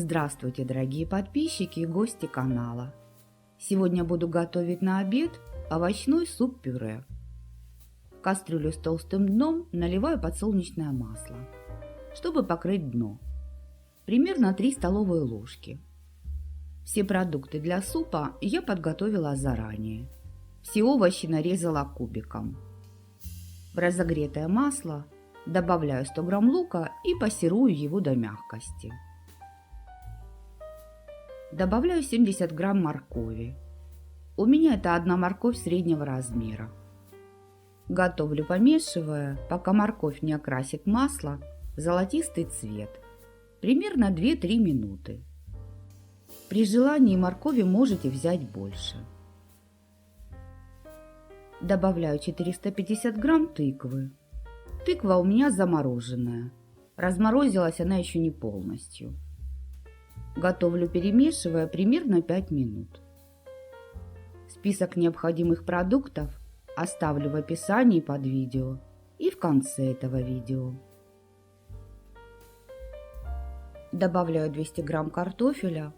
Здравствуйте, дорогие подписчики и гости канала. Сегодня буду готовить на обед овощной суп-пюре. В кастрюлю с толстым дном наливаю подсолнечное масло, чтобы покрыть дно. Примерно 3 столовые ложки. Все продукты для супа я подготовила заранее. Все овощи нарезала кубиком. В разогретое масло добавляю 100 грамм лука и пассерую его до мягкости. Добавляю 70 грамм моркови. У меня это одна морковь среднего размера. Готовлю, помешивая, пока морковь не окрасит масло в золотистый цвет. Примерно 2-3 минуты. При желании моркови можете взять больше. Добавляю 450 грамм тыквы. Тыква у меня замороженная. Разморозилась она еще не полностью. Готовлю, перемешивая, примерно 5 минут. Список необходимых продуктов оставлю в описании под видео и в конце этого видео. Добавляю 200 грамм картофеля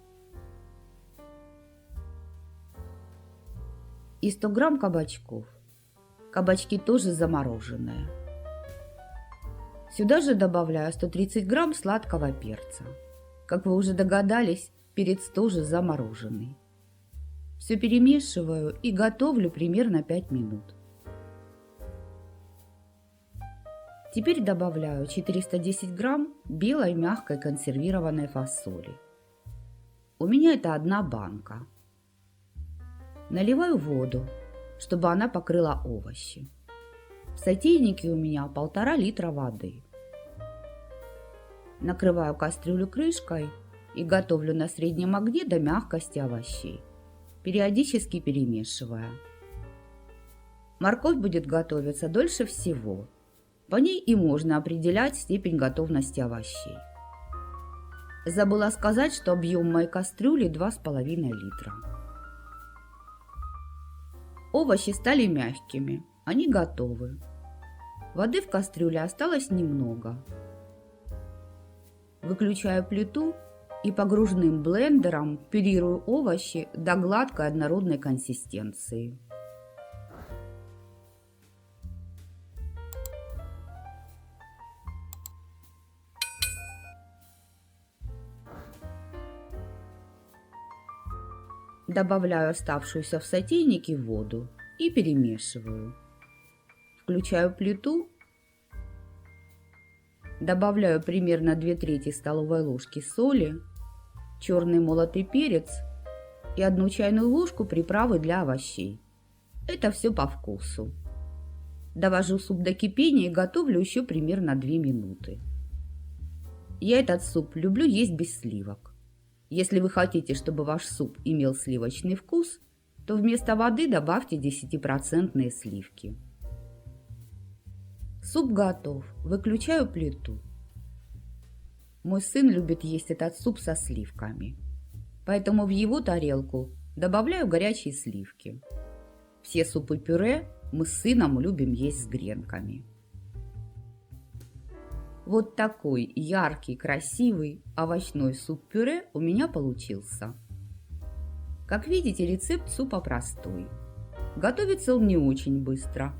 и 100 грамм кабачков. Кабачки тоже замороженные. Сюда же добавляю 130 грамм сладкого перца. Как вы уже догадались, перец тоже замороженный. Все перемешиваю и готовлю примерно 5 минут. Теперь добавляю 410 грамм белой мягкой консервированной фасоли. У меня это одна банка. Наливаю воду, чтобы она покрыла овощи. В сотейнике у меня 1,5 литра воды. Накрываю кастрюлю крышкой и готовлю на среднем огне до мягкости овощей, периодически перемешивая. Морковь будет готовиться дольше всего. По ней и можно определять степень готовности овощей. Забыла сказать, что объем моей кастрюли 2,5 литра. Овощи стали мягкими, они готовы. Воды в кастрюле осталось немного. Выключаю плиту и погружным блендером пюрирую овощи до гладкой однородной консистенции. Добавляю оставшуюся в сотейнике воду и перемешиваю. Включаю плиту. Добавляю примерно 2/3 столовой ложки соли, черный молотый перец и 1 чайную ложку приправы для овощей. Это все по вкусу. Довожу суп до кипения и готовлю еще примерно 2 минуты. Я этот суп люблю есть без сливок. Если вы хотите, чтобы ваш суп имел сливочный вкус, то вместо воды добавьте 10% сливки. Суп готов. Выключаю плиту. Мой сын любит есть этот суп со сливками, поэтому в его тарелку добавляю горячие сливки. Все супы-пюре мы с сыном любим есть с гренками. Вот такой яркий, красивый овощной суп-пюре у меня получился. Как видите, рецепт супа простой. Готовится он не очень быстро.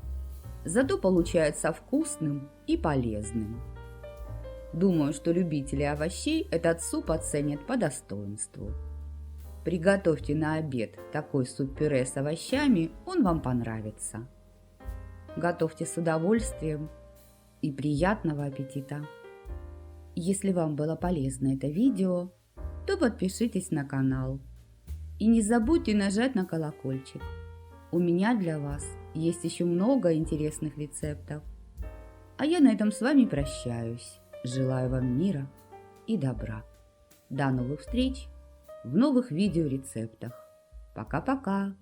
Зато получается вкусным и полезным. Думаю, что любители овощей этот суп оценят по достоинству. Приготовьте на обед такой суп-пюре с овощами, он вам понравится. Готовьте с удовольствием и приятного аппетита! Если вам было полезно это видео, то подпишитесь на канал. И не забудьте нажать на колокольчик. У меня для вас есть еще много интересных рецептов. А я на этом с вами прощаюсь. Желаю вам мира и добра. До новых встреч в новых видеорецептах. Пока-пока!